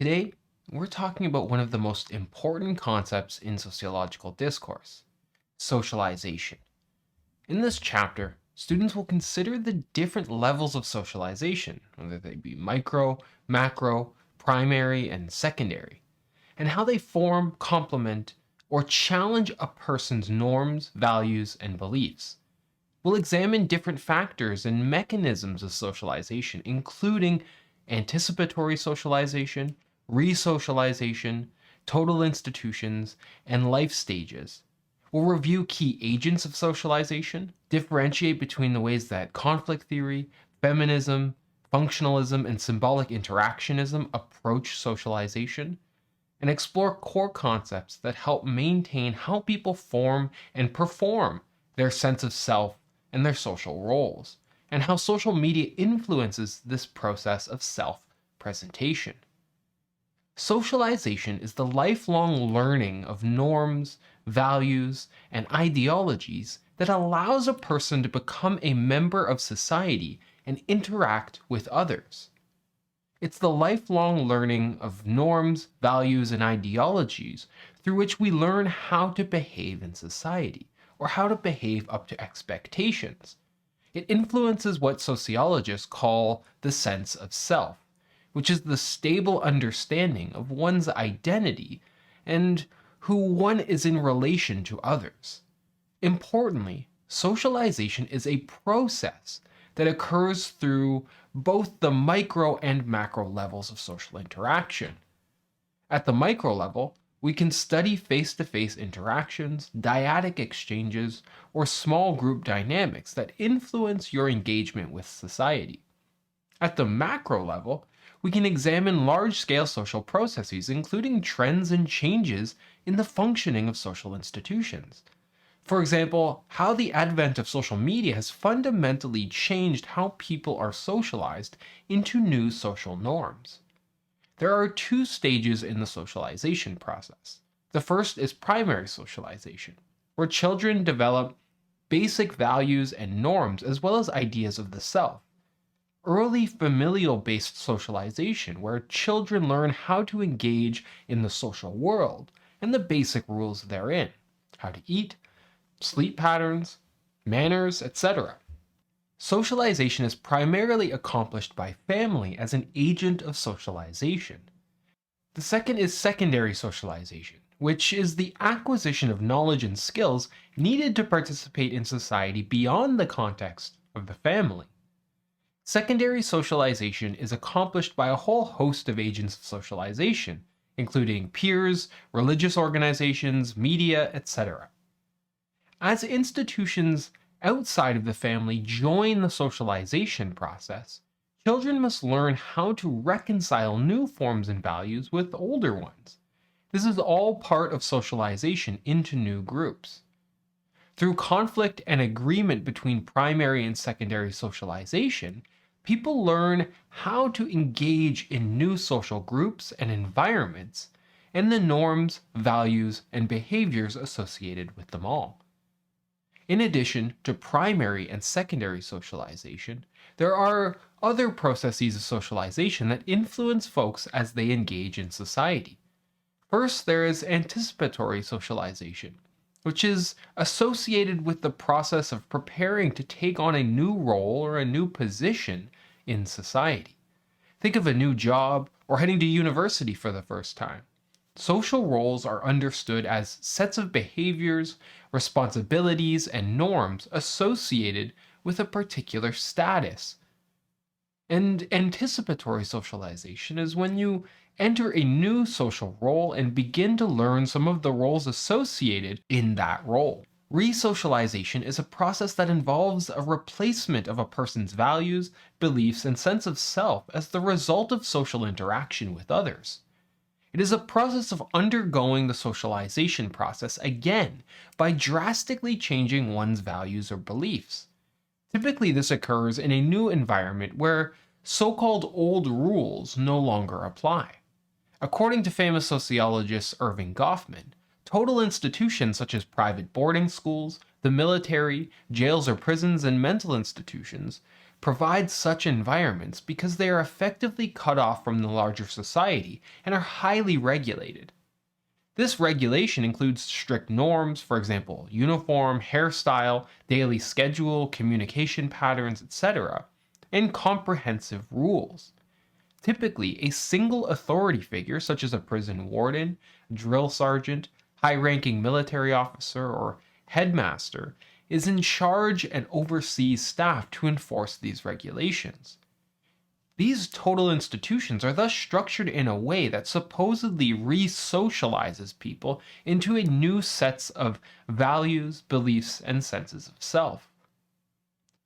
Today, we're talking about one of the most important concepts in sociological discourse, socialization. In this chapter, students will consider the different levels of socialization, whether they be micro, macro, primary, and secondary, and how they form, complement, or challenge a person's norms, values, and beliefs. We'll examine different factors and mechanisms of socialization, including anticipatory socialization, resocialization, total institutions, and life stages. We'll review key agents of socialization, differentiate between the ways that conflict theory, feminism, functionalism, and symbolic interactionism approach socialization, and explore core concepts that help maintain how people form and perform their sense of self and their social roles, and how social media influences this process of self presentation. Socialization is the lifelong learning of norms, values, and ideologies that allows a person to become a member of society and interact with others. It's the lifelong learning of norms, values, and ideologies through which we learn how to behave in society, or how to behave up to expectations. It influences what sociologists call the sense of self, which is the stable understanding of one's identity and who one is in relation to others. Importantly, socialization is a process that occurs through both the micro and macro levels of social interaction. At the micro level, we can study face-to-face interactions, dyadic exchanges, or small group dynamics that influence your engagement with society. At the macro level, we can examine large-scale social processes, including trends and changes in the functioning of social institutions. For example, how the advent of social media has fundamentally changed how people are socialized into new social norms. There are two stages in the socialization process. The first is primary socialization, where children develop basic values and norms as well as ideas of the self. Early familial-based socialization, where children learn how to engage in the social world and the basic rules therein, how to eat, sleep patterns, manners, etc. Socialization is primarily accomplished by family as an agent of socialization. The second is secondary socialization, which is the acquisition of knowledge and skills needed to participate in society beyond the context of the family. Secondary socialization is accomplished by a whole host of agents of socialization, including peers, religious organizations, media, etc. As institutions outside of the family join the socialization process, children must learn how to reconcile new forms and values with older ones. This is all part of socialization into new groups. Through conflict and agreement between primary and secondary socialization, people learn how to engage in new social groups and environments, and the norms, values, and behaviors associated with them all. In addition to primary and secondary socialization, there are other processes of socialization that influence folks as they engage in society. First, there is anticipatory socialization, which is associated with the process of preparing to take on a new role or a new position in society. Think of a new job or heading to university for the first time. Social roles are understood as sets of behaviors, responsibilities, and norms associated with a particular status. And anticipatory socialization is when you enter a new social role and begin to learn some of the roles associated in that role. Resocialization is a process that involves a replacement of a person's values, beliefs, and sense of self as the result of social interaction with others. It is a process of undergoing the socialization process again by drastically changing one's values or beliefs. Typically, this occurs in a new environment where so-called old rules no longer apply. According to famous sociologist Irving Goffman, total institutions such as private boarding schools, the military, jails or prisons, and mental institutions provide such environments because they are effectively cut off from the larger society and are highly regulated. This regulation includes strict norms, for example, uniform, hairstyle, daily schedule, communication patterns, etc., and comprehensive rules. Typically, a single authority figure, such as a prison warden, drill sergeant, high ranking military officer, or headmaster, is in charge and oversees staff to enforce these regulations. These total institutions are thus structured in a way that supposedly re-socializes people into a new sets of values, beliefs, and senses of self.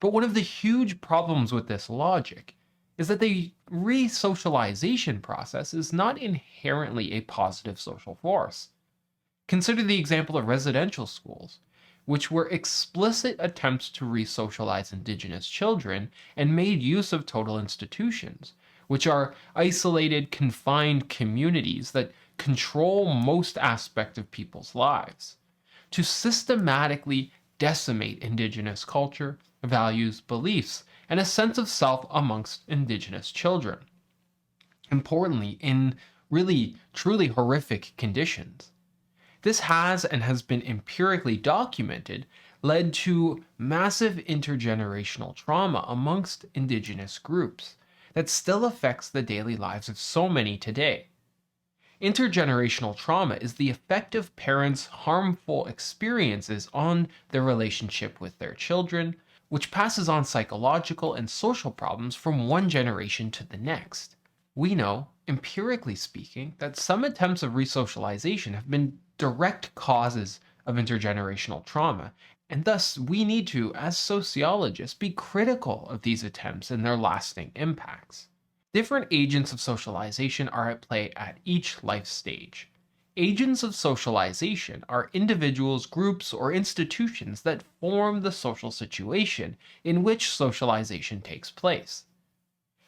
But one of the huge problems with this logic is that the re-socialization process is not inherently a positive social force. Consider the example of residential schools, which were explicit attempts to re-socialize indigenous children and made use of total institutions, which are isolated, confined communities that control most aspects of people's lives, to systematically decimate indigenous culture, values, beliefs, and a sense of self amongst indigenous children. Importantly, in really truly horrific conditions. This has and has been empirically documented, led to massive intergenerational trauma amongst indigenous groups that still affects the daily lives of so many today. Intergenerational trauma is the effect of parents' harmful experiences on their relationship with their children, which passes on psychological and social problems from one generation to the next. We know, empirically speaking, that some attempts of resocialization have been direct causes of intergenerational trauma, and thus we need to, as sociologists, be critical of these attempts and their lasting impacts. Different agents of socialization are at play at each life stage. Agents of socialization are individuals, groups, or institutions that form the social situation in which socialization takes place.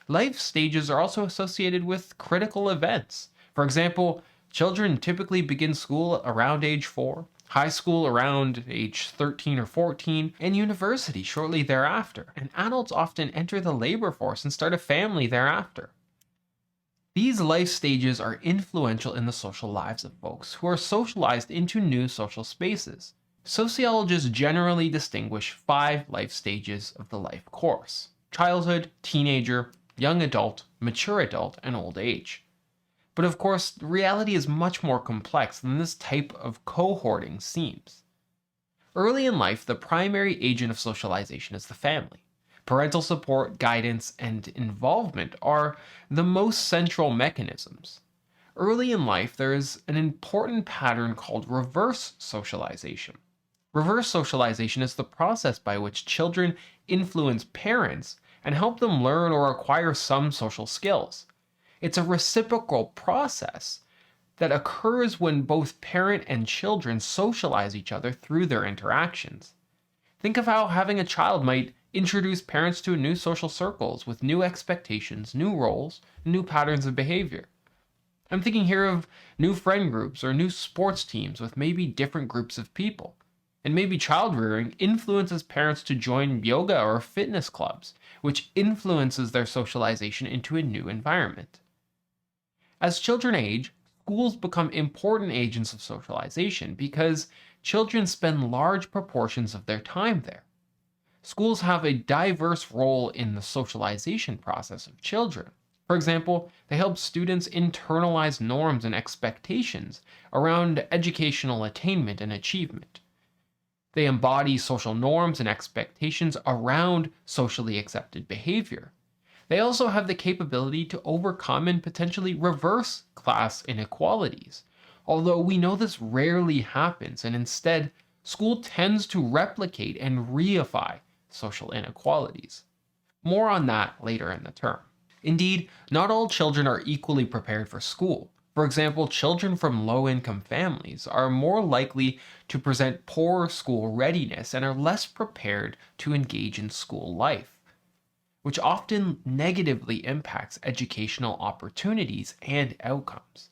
Life stages are also associated with critical events. For example, children typically begin school around age 4, high school around age 13 or 14, and university shortly thereafter, and adults often enter the labor force and start a family thereafter. These life stages are influential in the social lives of folks who are socialized into new social spaces. Sociologists generally distinguish 5 life stages of the life course: childhood, teenager, young adult, mature adult, and old age. But of course, reality is much more complex than this type of cohorting seems. Early in life, the primary agent of socialization is the family. Parental support, guidance, and involvement are the most central mechanisms. Early in life, there is an important pattern called reverse socialization. Reverse socialization is the process by which children influence parents and help them learn or acquire some social skills. It's a reciprocal process that occurs when both parent and children socialize each other through their interactions. Think of how having a child might introduce parents to new social circles with new expectations, new roles, new patterns of behavior. I'm thinking here of new friend groups or new sports teams with maybe different groups of people. And maybe child rearing influences parents to join yoga or fitness clubs, which influences their socialization into a new environment. As children age, schools become important agents of socialization because children spend large proportions of their time there. Schools have a diverse role in the socialization process of children. For example, they help students internalize norms and expectations around educational attainment and achievement. They embody social norms and expectations around socially accepted behavior. They also have the capability to overcome and potentially reverse class inequalities, although we know this rarely happens, and instead, school tends to replicate and reify social inequalities. More on that later in the term. Indeed, not all children are equally prepared for school. For example, children from low-income families are more likely to present poor school readiness and are less prepared to engage in school life, which often negatively impacts educational opportunities and outcomes.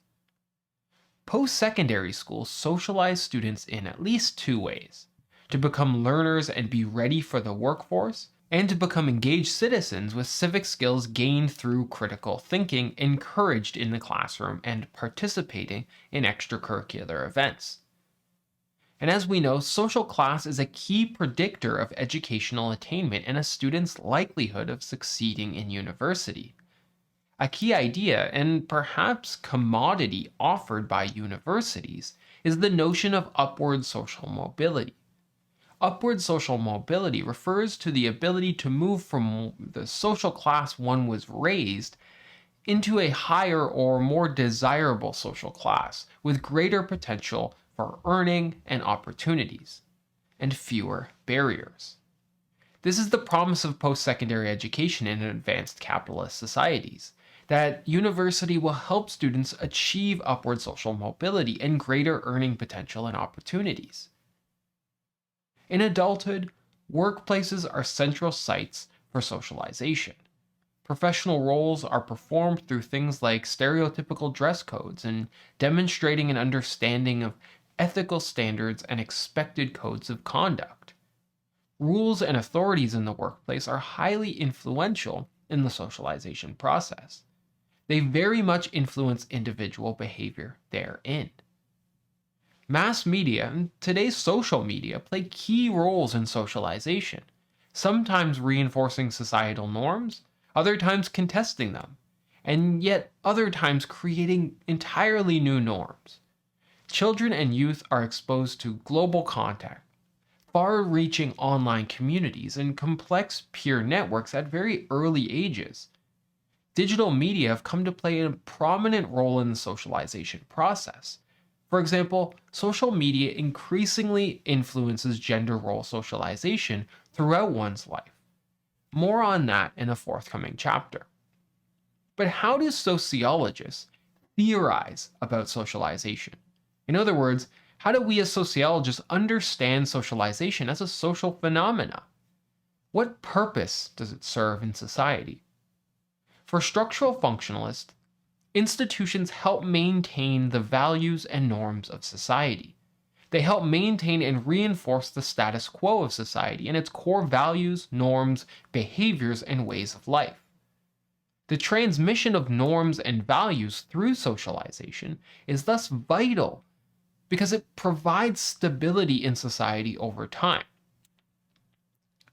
Post-secondary schools socialize students in at least 2 ways: to become learners and be ready for the workforce, and to become engaged citizens with civic skills gained through critical thinking encouraged in the classroom and participating in extracurricular events. And as we know, social class is a key predictor of educational attainment and a student's likelihood of succeeding in university. A key idea, and perhaps commodity offered by universities, is the notion of upward social mobility. Upward social mobility refers to the ability to move from the social class one was raised into a higher or more desirable social class with greater potential for earning and opportunities and fewer barriers. This is the promise of post-secondary education in advanced capitalist societies, that university will help students achieve upward social mobility and greater earning potential and opportunities. In adulthood, workplaces are central sites for socialization. Professional roles are performed through things like stereotypical dress codes and demonstrating an understanding of ethical standards and expected codes of conduct. Rules and authorities in the workplace are highly influential in the socialization process. They very much influence individual behavior therein. Mass media and today's social media play key roles in socialization, sometimes reinforcing societal norms, other times contesting them, and yet other times creating entirely new norms. Children and youth are exposed to global contact, far-reaching online communities, and complex peer networks at very early ages. Digital media have come to play a prominent role in the socialization process. For example, social media increasingly influences gender role socialization throughout one's life. More on that in a forthcoming chapter. But how do sociologists theorize about socialization? In other words, how do we as sociologists understand socialization as a social phenomena? What purpose does it serve in society? For structural functionalists, institutions help maintain the values and norms of society. They help maintain and reinforce the status quo of society and its core values, norms, behaviors, and ways of life. The transmission of norms and values through socialization is thus vital because it provides stability in society over time.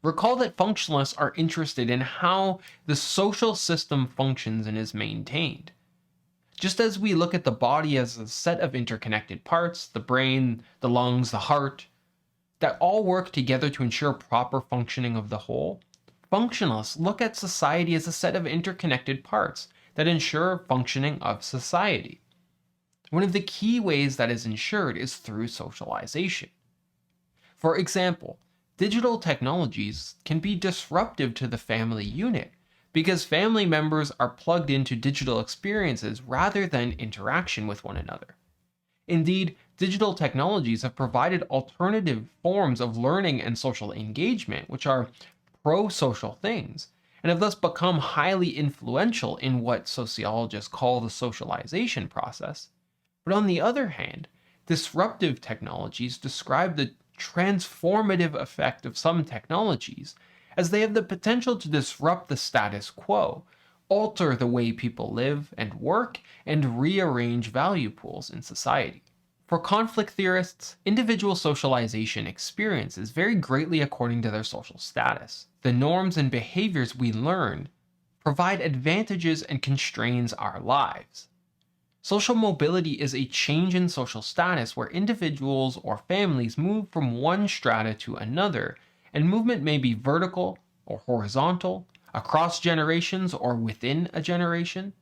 Recall that functionalists are interested in how the social system functions and is maintained. Just as we look at the body as a set of interconnected parts, the brain, the lungs, the heart, that all work together to ensure proper functioning of the whole, functionalists look at society as a set of interconnected parts that ensure functioning of society. One of the key ways that is ensured is through socialization. For example, digital technologies can be disruptive to the family unit because family members are plugged into digital experiences rather than interaction with one another. Indeed, digital technologies have provided alternative forms of learning and social engagement, which are pro-social things, and have thus become highly influential in what sociologists call the socialization process. But on the other hand, disruptive technologies describe the transformative effect of some technologies as they have the potential to disrupt the status quo, alter the way people live and work, and rearrange value pools in society. For conflict theorists, individual socialization experiences vary greatly according to their social status. The norms and behaviors we learn provide advantages and constrains our lives. Social mobility is a change in social status where individuals or families move from one strata to another, and movement may be vertical or horizontal, across generations or within a generation.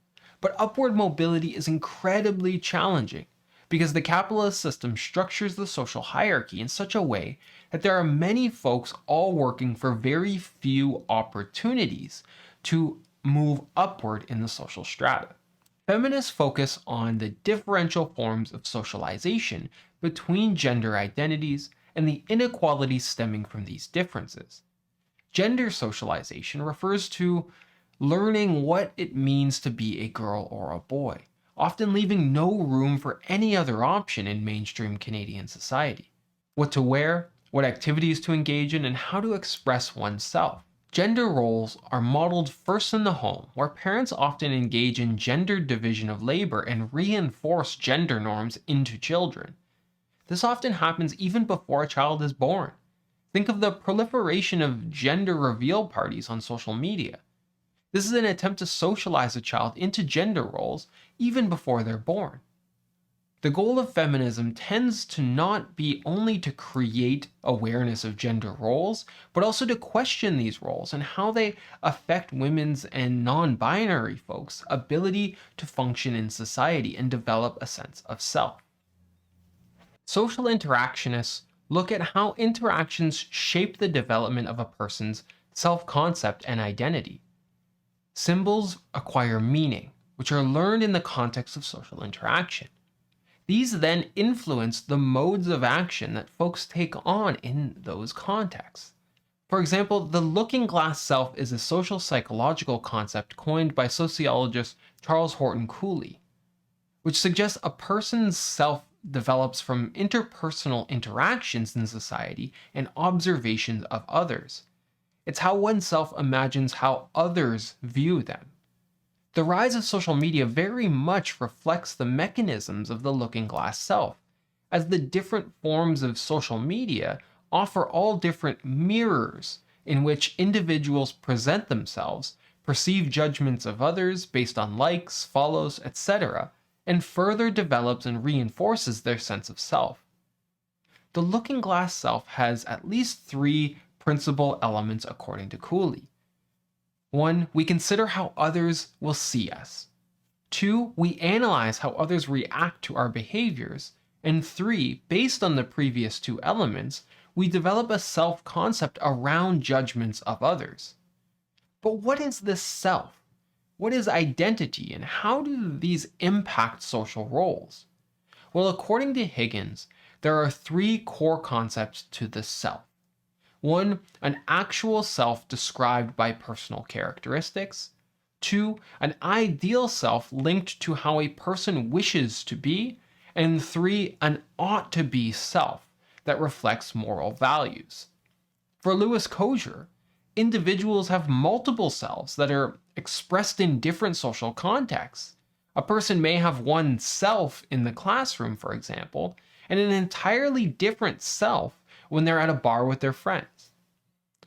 But upward mobility is incredibly challenging because the capitalist system structures the social hierarchy in such a way that there are many folks all working for very few opportunities to move upward in the social strata. Feminists focus on the differential forms of socialization between gender identities and the inequalities stemming from these differences. Gender socialization refers to learning what it means to be a girl or a boy, often leaving no room for any other option in mainstream Canadian society. What to wear, what activities to engage in, and how to express oneself. Gender roles are modeled first in the home, where parents often engage in gendered division of labor and reinforce gender norms into children. This often happens even before a child is born. Think of the proliferation of gender reveal parties on social media. This is an attempt to socialize a child into gender roles even before they're born. The goal of feminism tends to not be only to create awareness of gender roles, but also to question these roles and how they affect women's and non binary folks' ability to function in society and develop a sense of self. Social interactionists look at how interactions shape the development of a person's self concept and identity. Symbols acquire meaning, which are learned in the context of social interaction. These then influence the modes of action that folks take on in those contexts. For example, the looking glass self is a social psychological concept coined by sociologist Charles Horton Cooley, which suggests a person's self develops from interpersonal interactions in society and observations of others. It's how oneself imagines how others view them. The rise of social media very much reflects the mechanisms of the looking glass self, as the different forms of social media offer all different mirrors in which individuals present themselves, perceive judgments of others based on likes, follows, etc., and further develops and reinforces their sense of self. The looking glass self has at least three principal elements according to Cooley. 1. We consider how others will see us. 2. We analyze how others react to our behaviors. And 3. Based on the previous two elements, we develop a self-concept around judgments of others. But what is this self? What is identity, and how do these impact social roles? Well, according to Higgins, there are three core concepts to the self. 1. An actual self described by personal characteristics. 2. An ideal self linked to how a person wishes to be. And 3. An ought to be self that reflects moral values. For Louis Koger, individuals have multiple selves that are expressed in different social contexts. A person may have one self in the classroom, for example, and an entirely different self when they're at a bar with their friends.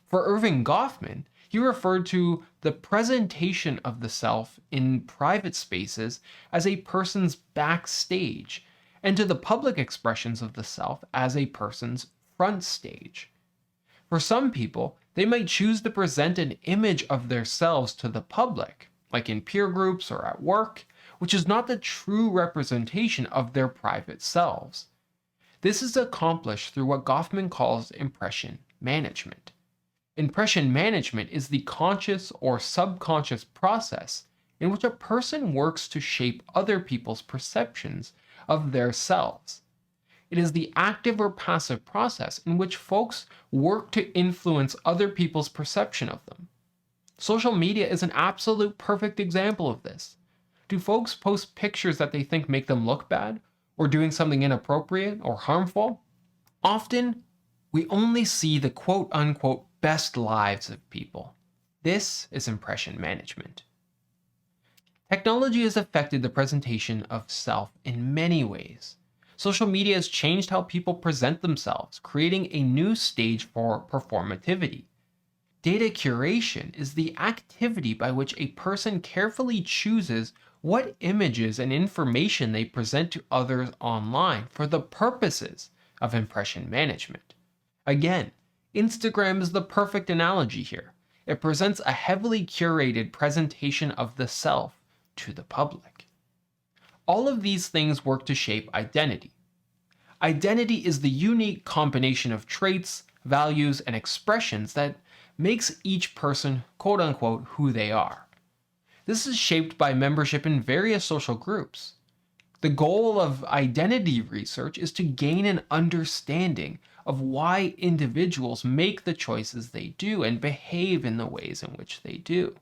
For Irving Goffman, he referred to the presentation of the self in private spaces as a person's backstage, and to the public expressions of the self as a person's front stage. For some people, they might choose to present an image of themselves to the public, like in peer groups or at work, which is not the true representation of their private selves. This is accomplished through what Goffman calls impression management. Impression management is the conscious or subconscious process in which a person works to shape other people's perceptions of their selves. It is the active or passive process in which folks work to influence other people's perception of them. Social media is an absolute perfect example of this. Do folks post pictures that they think make them look bad, or doing something inappropriate or harmful? Often, we only see the quote-unquote best lives of people. This is impression management. Technology has affected the presentation of self in many ways. Social media has changed how people present themselves, creating a new stage for performativity. Data curation is the activity by which a person carefully chooses what images and information they present to others online for the purposes of impression management. Again, Instagram is the perfect analogy here. It presents a heavily curated presentation of the self to the public. All of these things work to shape identity. Identity is the unique combination of traits, values, and expressions that makes each person quote-unquote who they are. This is shaped by membership in various social groups. The goal of identity research is to gain an understanding of why individuals make the choices they do and behave in the ways in which they do.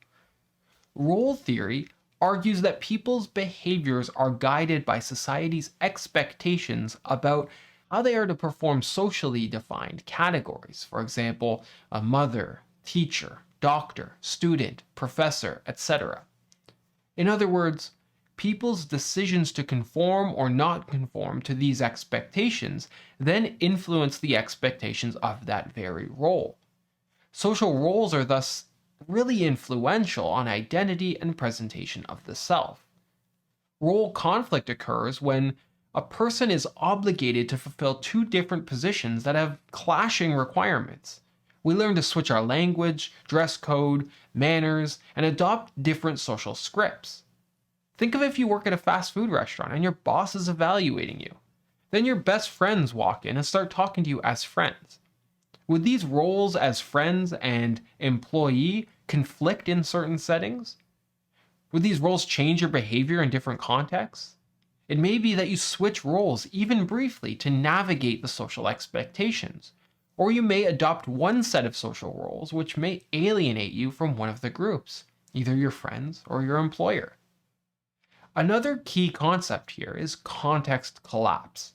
Role theory argues that people's behaviors are guided by society's expectations about how they are to perform socially defined categories. For example, a mother, teacher, doctor, student, professor, etc. In other words, people's decisions to conform or not conform to these expectations then influence the expectations of that very role. Social roles are thus really influential on identity and presentation of the self. Role conflict occurs when a person is obligated to fulfill two different positions that have clashing requirements. We learn to switch our language, dress code, manners, and adopt different social scripts. Think of if you work at a fast food restaurant and your boss is evaluating you. Then your best friends walk in and start talking to you as friends. Would these roles as friends and employee conflict in certain settings? Would these roles change your behavior in different contexts? It may be that you switch roles even briefly to navigate the social expectations, or you may adopt one set of social roles which may alienate you from one of the groups, either your friends or your employer. Another key concept here is context collapse.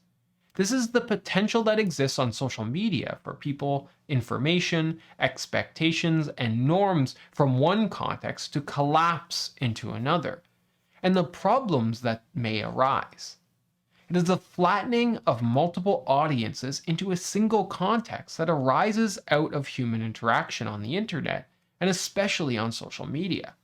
This is the potential that exists on social media for people, information, expectations, and norms from one context to collapse into another, and the problems that may arise. It is the flattening of multiple audiences into a single context that arises out of human interaction on the internet, and especially on social media.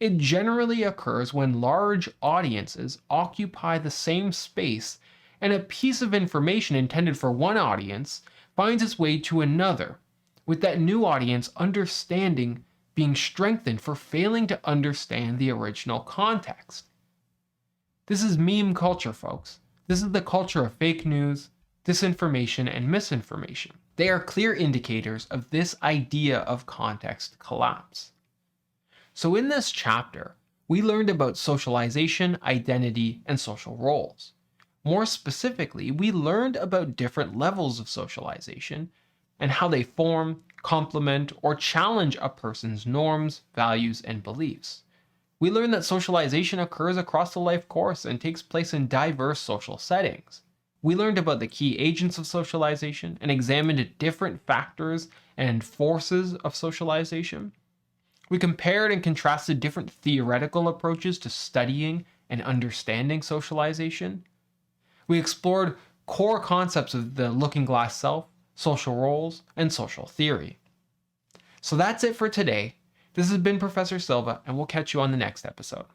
It generally occurs when large audiences occupy the same space and a piece of information intended for one audience finds its way to another, with that new audience understanding being strengthened for failing to understand the original context. This is meme culture, folks. This is the culture of fake news, disinformation, and misinformation. They are clear indicators of this idea of context collapse. So in this chapter, we learned about socialization, identity, and social roles. More specifically, we learned about different levels of socialization and how they form, complement, or challenge a person's norms, values, and beliefs. We learned that socialization occurs across the life course and takes place in diverse social settings. We learned about the key agents of socialization and examined different factors and forces of socialization. We compared and contrasted different theoretical approaches to studying and understanding socialization. We explored core concepts of the looking glass self, social roles, and social theory. So that's it for today. This has been Professor Silva, and we'll catch you on the next episode.